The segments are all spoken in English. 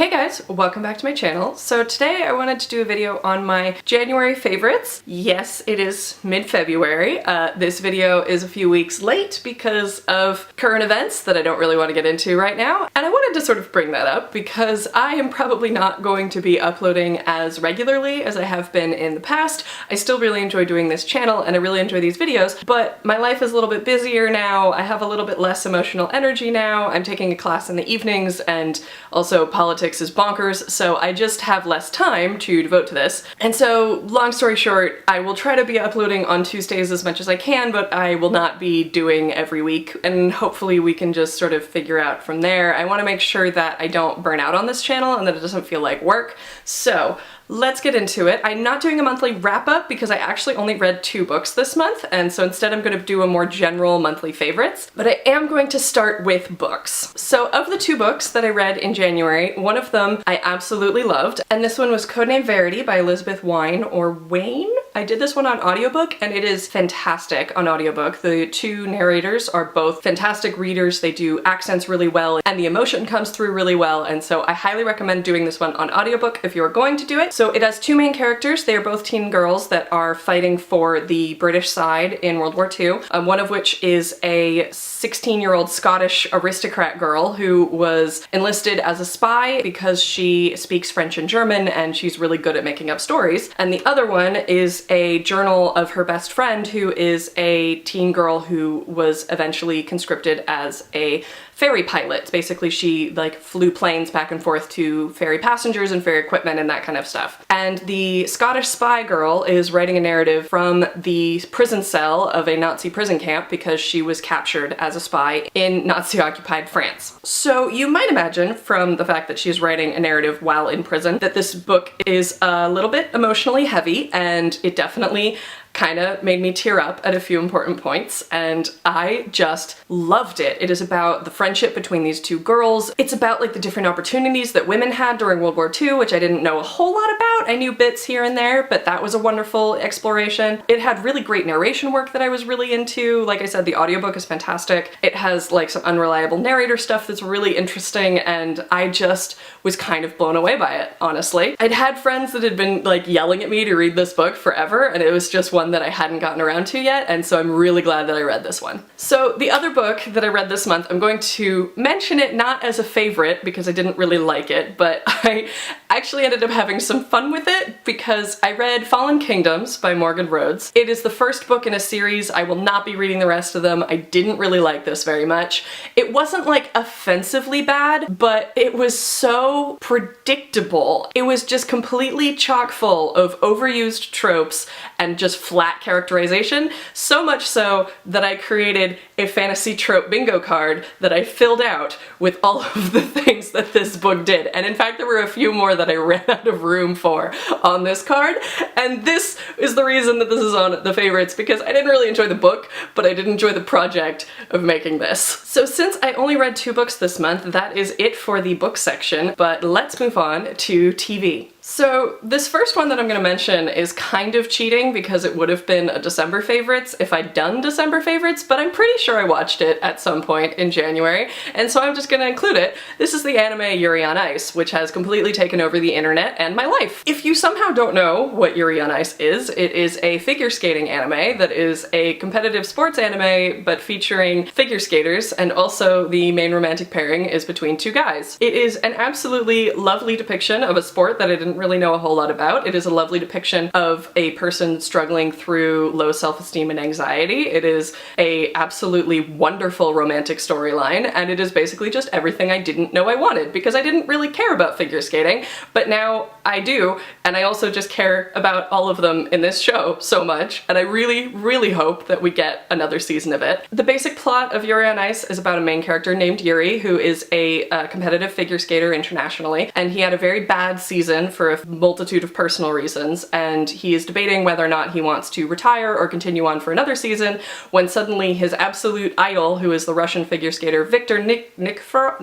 Hey guys, welcome back to my channel. So today I wanted to do a video on my January favorites. Yes, it is mid-February. This video is a few weeks late because of current events that I don't really want to get into right now. And I wanted to sort of bring that up because I am probably not going to be uploading as regularly as I have been in the past. I still really enjoy doing this channel and I really enjoy these videos, but my life is a little bit busier now. I have a little bit less emotional energy now. I'm taking a class in the evenings and also politics is bonkers, so I just have less time to devote to this. And so, long story short, I will try to be uploading on Tuesdays as much as I can, but I will not be doing every week, and hopefully we can just sort of figure out from there. I want to make sure that I don't burn out on this channel and that it doesn't feel like work. So let's get into it. I'm not doing a monthly wrap-up because I actually only read 2 books this month, and so instead I'm going to do a more general monthly favorites, but I am going to start with books. So of the 2 books that I read in January, one of them I absolutely loved, and this one was Codename Verity by Elizabeth Wein, or Wayne? I did this one on audiobook and it is fantastic on audiobook. The 2 narrators are both fantastic readers, they do accents really well, and the emotion comes through really well, and so I highly recommend doing this one on audiobook if you're going to do it. So it has 2 main characters. They are both teen girls that are fighting for the British side in World War II, one of which is a 16-year-old Scottish aristocrat girl who was enlisted as a spy because she speaks French and German and she's really good at making up stories. And the other one is a journal of her best friend who is a teen girl who was eventually conscripted as a ferry pilot. Basically, she like flew planes back and forth to ferry passengers and ferry equipment and that kind of stuff. And the Scottish spy girl is writing a narrative from the prison cell of a Nazi prison camp because she was captured as a spy in Nazi-occupied France. So you might imagine from the fact that she's writing a narrative while in prison that this book is a little bit emotionally heavy, and it definitely kind of made me tear up at a few important points, and I just loved it. It is about the friendship between these 2 girls. It's about like the different opportunities that women had during World War II, which I didn't know a whole lot about. I knew bits here and there, but that was a wonderful exploration. It had really great narration work that I was really into. Like I said, the audiobook is fantastic. It has like some unreliable narrator stuff that's really interesting, and I just was kind of blown away by it, honestly. I'd had friends that had been like yelling at me to read this book forever, and it was just one that I hadn't gotten around to yet, and so I'm really glad that I read this one. So the other book that I read this month, I'm going to mention it not as a favorite because I didn't really like it, but I actually ended up having some fun with it because I read Fallen Kingdoms by Morgan Rhodes. It is the first book in a series. I will not be reading the rest of them. I didn't really like this very much. It wasn't like offensively bad, but it was so predictable. It was just completely chock full of overused tropes and just flat characterization, so much so that I created a fantasy trope bingo card that I filled out with all of the things that this book did. And in fact, there were a few more that I ran out of room for on this card, and this is the reason that this is on the favorites, because I didn't really enjoy the book, but I did enjoy the project of making this. So since I only read 2 books this month, that is it for the book section, but let's move on to TV. So this first one that I'm going to mention is kind of cheating because it would have been a December favorites if I'd done December favorites, but I'm pretty sure I watched it at some point in January, and so I'm just going to include it. This is the anime Yuri on Ice, which has completely taken over the internet and my life. If you somehow don't know what Yuri on Ice is, it is a figure skating anime that is a competitive sports anime but featuring figure skaters, and also the main romantic pairing is between 2 guys. It is an absolutely lovely depiction of a sport that I didn't really know a whole lot about. It is a lovely depiction of a person struggling through low self-esteem and anxiety. It is a absolutely wonderful romantic storyline, and it is basically just everything I didn't know I wanted because I didn't really care about figure skating, but now I do, and I also just care about all of them in this show so much, and I really, really hope that we get another season of it. The basic plot of Yuri on Ice is about a main character named Yuri who is a competitive figure skater internationally, and he had a very bad season for a multitude of personal reasons, and he is debating whether or not he wants to retire or continue on for another season when suddenly his absolute idol, who is the Russian figure skater Viktor Nikiforov,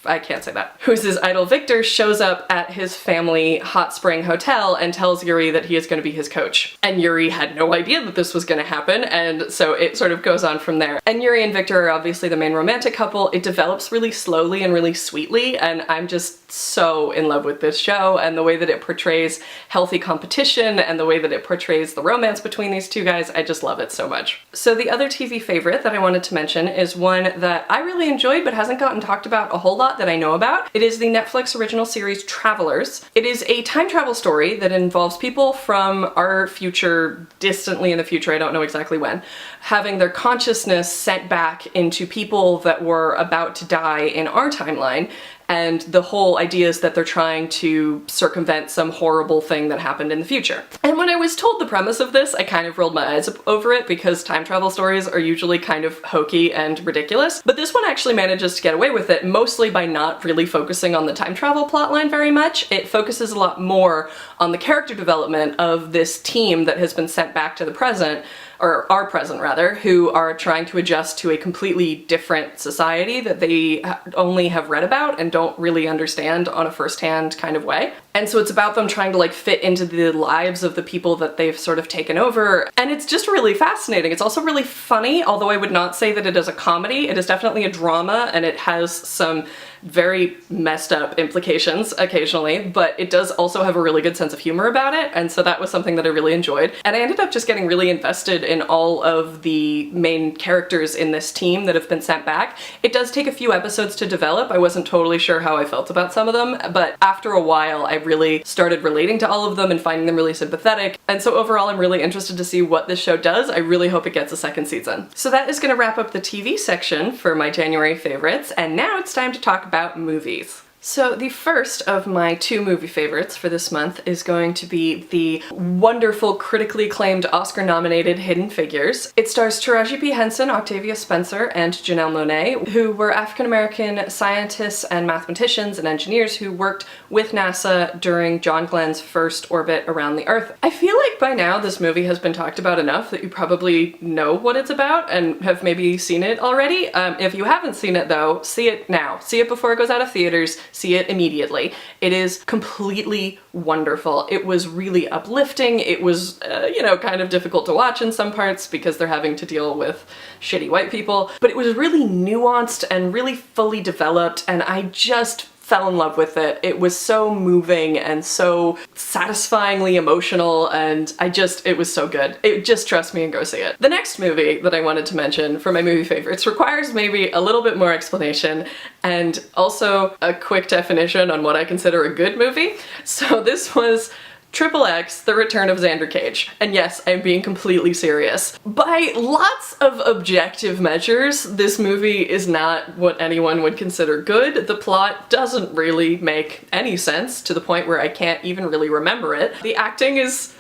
I can't say that, who's his idol Victor, shows up at his family hot spring hotel and tells Yuri that he is going to be his coach. And Yuri had no idea that this was going to happen, and so it sort of goes on from there. And Yuri and Victor are obviously the main romantic couple. It develops really slowly and really sweetly, and I'm just so in love with this show and the way that it portrays healthy competition and the way that it portrays the romance between these two guys. I just love it so much. So the other TV favorite that I wanted to mention is one that I really enjoyed but hasn't gotten talked about a whole lot that I know about. It is the Netflix original series Travelers. It is a time travel story that involves people from our future, distantly in the future, I don't know exactly when, having their consciousness sent back into people that were about to die in our timeline. And the whole idea is that they're trying to circumvent some horrible thing that happened in the future. And when I was told the premise of this, I kind of rolled my eyes over it because time travel stories are usually kind of hokey and ridiculous. But this one actually manages to get away with it, mostly by not really focusing on the time travel plotline very much. It focuses a lot more on the character development of this team that has been sent back to the present, or our present rather, who are trying to adjust to a completely different society that they only have read about and don't really understand on a first-hand kind of way. And so it's about them trying to like fit into the lives of the people that they've sort of taken over. And it's just really fascinating. It's also really funny, although I would not say that it is a comedy. It is definitely a drama, and it has some very messed up implications occasionally, but it does also have a really good sense of humor about it, and so that was something that I really enjoyed. And I ended up just getting really invested in all of the main characters in this team that have been sent back. It does take a few episodes to develop. I wasn't totally sure how I felt about some of them, but after a while I really started relating to all of them and finding them really sympathetic, and so overall I'm really interested to see what this show does. I really hope it gets a second season. So that is going to wrap up the TV section for my January favorites, and now it's time to talk about movies. So the first of my two movie favorites for this month is going to be the wonderful, critically acclaimed, Oscar-nominated Hidden Figures. It stars Taraji P. Henson, Octavia Spencer, and Janelle Monáe, who were African-American scientists and mathematicians and engineers who worked with NASA during John Glenn's first orbit around the Earth. I feel like by now this movie has been talked about enough that you probably know what it's about and have maybe seen it already. If you haven't seen it though, see it now. See it before it goes out of theaters. See it immediately. It is completely wonderful. It was really uplifting. It was, you know, kind of difficult to watch in some parts because they're having to deal with shitty white people, but it was really nuanced and really fully developed, and I just fell in love with it. It was so moving and so satisfyingly emotional, and it was so good. Just trust me and go see it. The next movie that I wanted to mention for my movie favorites requires maybe a little bit more explanation and also a quick definition on what I consider a good movie. So this was XXX, The Return of Xander Cage. And yes, I'm being completely serious. By lots of objective measures, this movie is not what anyone would consider good. The plot doesn't really make any sense, to the point where I can't even really remember it. The acting is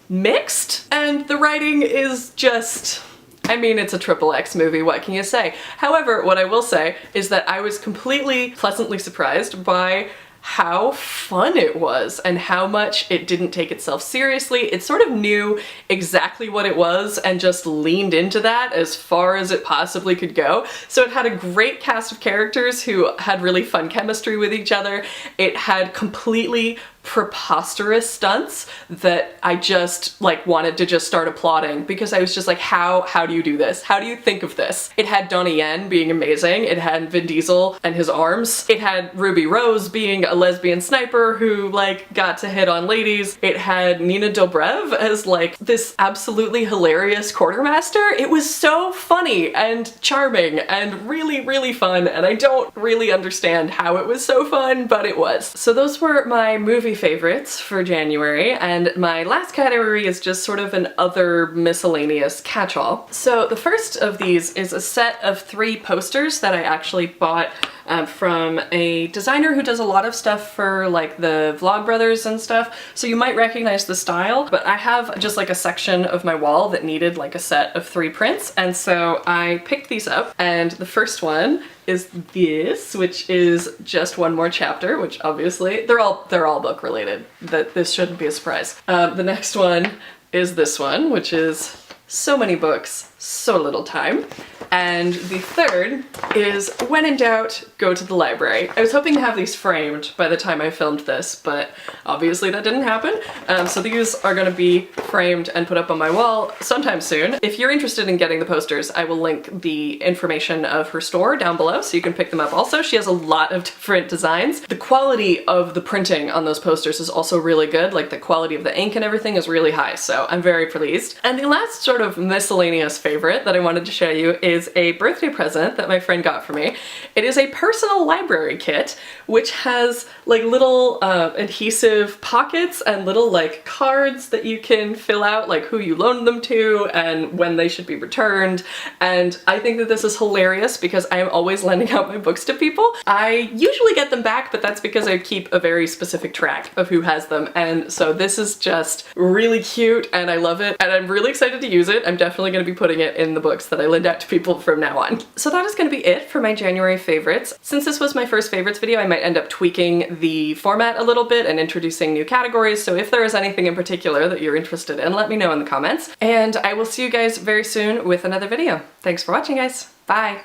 mixed, and the writing is just... I mean, it's a XXX movie, what can you say? However, what I will say is that I was completely pleasantly surprised by how fun it was and how much it didn't take itself seriously. It sort of knew exactly what it was and just leaned into that as far as it possibly could go. So it had a great cast of characters who had really fun chemistry with each other. It had completely preposterous stunts that I just like wanted to just start applauding, because I was just like, how do you do this? How do you think of this? It had Donnie Yen being amazing. It had Vin Diesel and his arms. It had Ruby Rose being a lesbian sniper who like got to hit on ladies. It had Nina Dobrev as like this absolutely hilarious quartermaster. It was so funny and charming and really, really fun, and I don't really understand how it was so fun, but it was. So those were my movie favorites for January, and my last category is just sort of an other miscellaneous catch-all. So the first of these is a set of 3 posters that I actually bought from a designer who does a lot of stuff for like the Vlogbrothers and stuff, so you might recognize the style, but I have just like a section of my wall that needed like a set of 3 prints, and so I picked these up, and the first one is this, which is Just One More Chapter, which obviously they're all book related. That this shouldn't be a surprise. The next one is this one, which is So Many Books, So Little Time. And the third is, when in doubt, go to the library. I was hoping to have these framed by the time I filmed this, but obviously that didn't happen. So these are gonna be framed and put up on my wall sometime soon. If you're interested in getting the posters, I will link the information of her store down below so you can pick them up also. She has a lot of different designs. The quality of the printing on those posters is also really good. Like, the quality of the ink and everything is really high, so I'm very pleased. And the last sort of miscellaneous favorite that I wanted to show you is a birthday present that my friend got for me. It is a personal library kit, which has like little adhesive pockets and little like cards that you can fill out, like who you loaned them to and when they should be returned. And I think that this is hilarious because I am always lending out my books to people. I usually get them back, but that's because I keep a very specific track of who has them. And so this is just really cute and I love it and I'm really excited to use it. I'm definitely going to be putting it in the books that I lend out to people from now on. So that is going to be it for my January favorites. Since this was my first favorites video, I might end up tweaking the format a little bit and introducing new categories. So if there is anything in particular that you're interested in, let me know in the comments. And I will see you guys very soon with another video. Thanks for watching, guys. Bye.